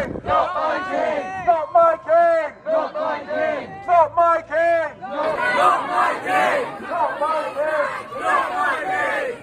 king! Not my king! Not my king! Not my king! Not my king! Not my king! Not my king! Not my king!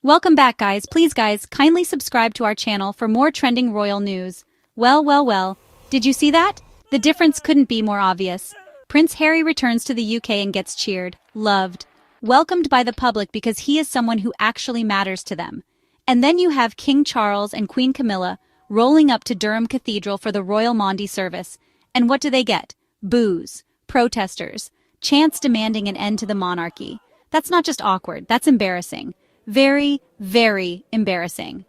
Welcome back, guys. Please, guys, kindly subscribe to our channel for more trending royal news. Well, did you see that? The difference couldn't be more obvious. Prince Harry returns to the UK and gets cheered, loved, welcomed by the public because he is someone who actually matters to them. And then you have King Charles and Queen Camilla rolling up to Durham Cathedral for the Royal Maundy service. And what do they get? Boos, protesters, chants demanding an end to the monarchy. That's not just awkward, that's embarrassing. Very, very embarrassing.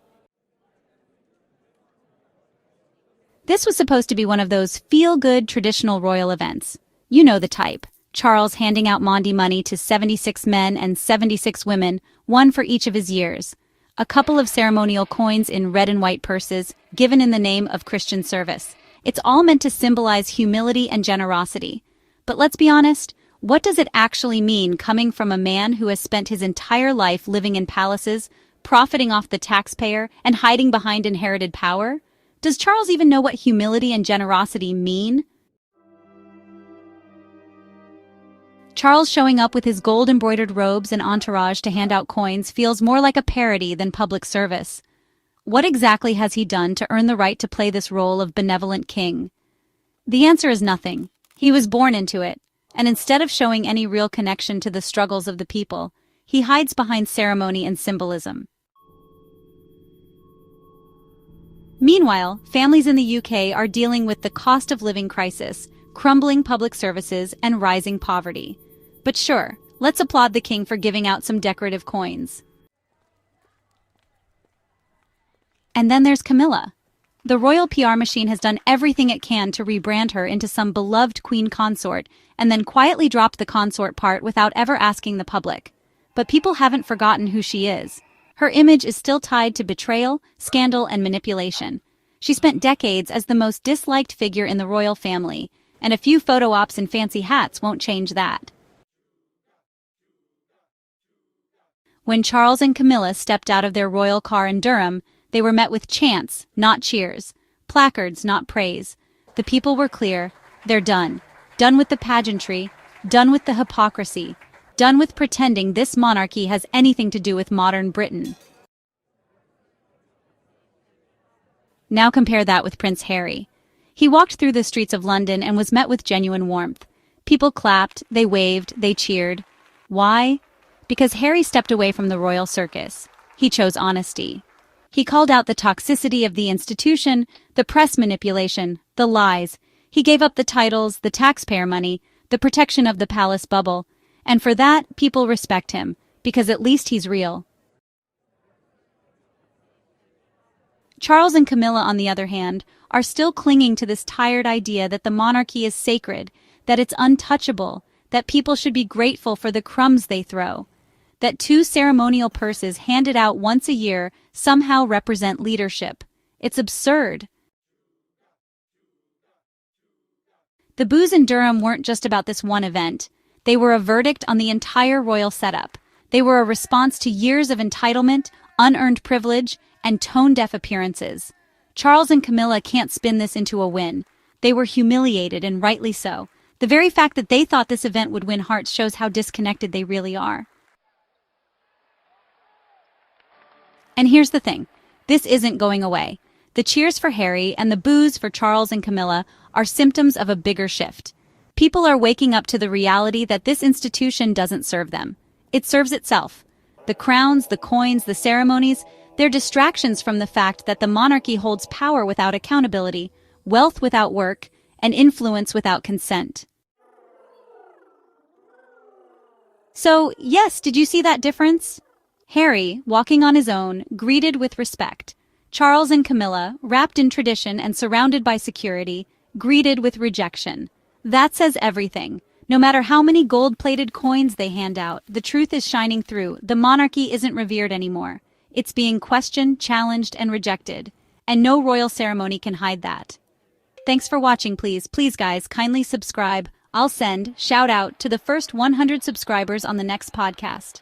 This was supposed to be one of those feel-good traditional royal events. You know the type. Charles handing out Maundy money to 76 men and 76 women, one for each of his years. A couple of ceremonial coins in red and white purses, given in the name of Christian service. It's all meant to symbolize humility and generosity. But let's be honest, what does it actually mean coming from a man who has spent his entire life living in palaces, profiting off the taxpayer, and hiding behind inherited power? Does Charles even know what humility and generosity mean? Charles showing up with his gold-embroidered robes and entourage to hand out coins feels more like a parody than public service. What exactly has he done to earn the right to play this role of benevolent king? The answer is nothing. He was born into it. And instead of showing any real connection to the struggles of the people, he hides behind ceremony and symbolism. Meanwhile, families in the UK are dealing with the cost of living crisis, crumbling public services, and rising poverty. But sure, let's applaud the king for giving out some decorative coins. And then there's Camilla. The royal PR machine has done everything it can to rebrand her into some beloved queen consort, and then quietly dropped the consort part without ever asking the public. But people haven't forgotten who she is. Her image is still tied to betrayal, scandal, and manipulation. She spent decades as the most disliked figure in the royal family, and a few photo ops and fancy hats won't change that. When Charles and Camilla stepped out of their royal car in Durham, they were met with chants, not cheers, placards, not praise. The people were clear. They're done. Done with the pageantry, done with the hypocrisy, done with pretending this monarchy has anything to do with modern Britain. Now compare that with Prince Harry. He walked through the streets of London and was met with genuine warmth. People clapped, they waved, they cheered. Why? Because Harry stepped away from the royal circus. He chose honesty. He called out the toxicity of the institution, the press manipulation, the lies. He gave up the titles, the taxpayer money, the protection of the palace bubble. And for that, people respect him, because at least he's real. Charles and Camilla, on the other hand, are still clinging to this tired idea that the monarchy is sacred, that it's untouchable, that people should be grateful for the crumbs they throw, that 2 ceremonial purses handed out once a year somehow represent leadership. It's absurd. The boos in Durham weren't just about this one event. They were a verdict on the entire royal setup. They were a response to years of entitlement, unearned privilege, and tone-deaf appearances. Charles and Camilla can't spin this into a win. They were humiliated, and rightly so. The very fact that they thought this event would win hearts shows how disconnected they really are. And here's the thing. This isn't going away. The cheers for Harry and the boos for Charles and Camilla are symptoms of a bigger shift. People are waking up to the reality that this institution doesn't serve them. It serves itself. The crowns, the coins, the ceremonies, they're distractions from the fact that the monarchy holds power without accountability, wealth without work, and influence without consent. So, yes, did you see that difference? Harry, walking on his own, greeted with respect. Charles and Camilla, wrapped in tradition and surrounded by security, greeted with rejection. That says everything. No matter how many gold-plated coins they hand out, the truth is shining through. The monarchy isn't revered anymore. It's being questioned, challenged, and rejected. And no royal ceremony can hide that. Thanks for watching, please. Please, guys, kindly subscribe. I'll send shout out to the first 100 subscribers on the next podcast.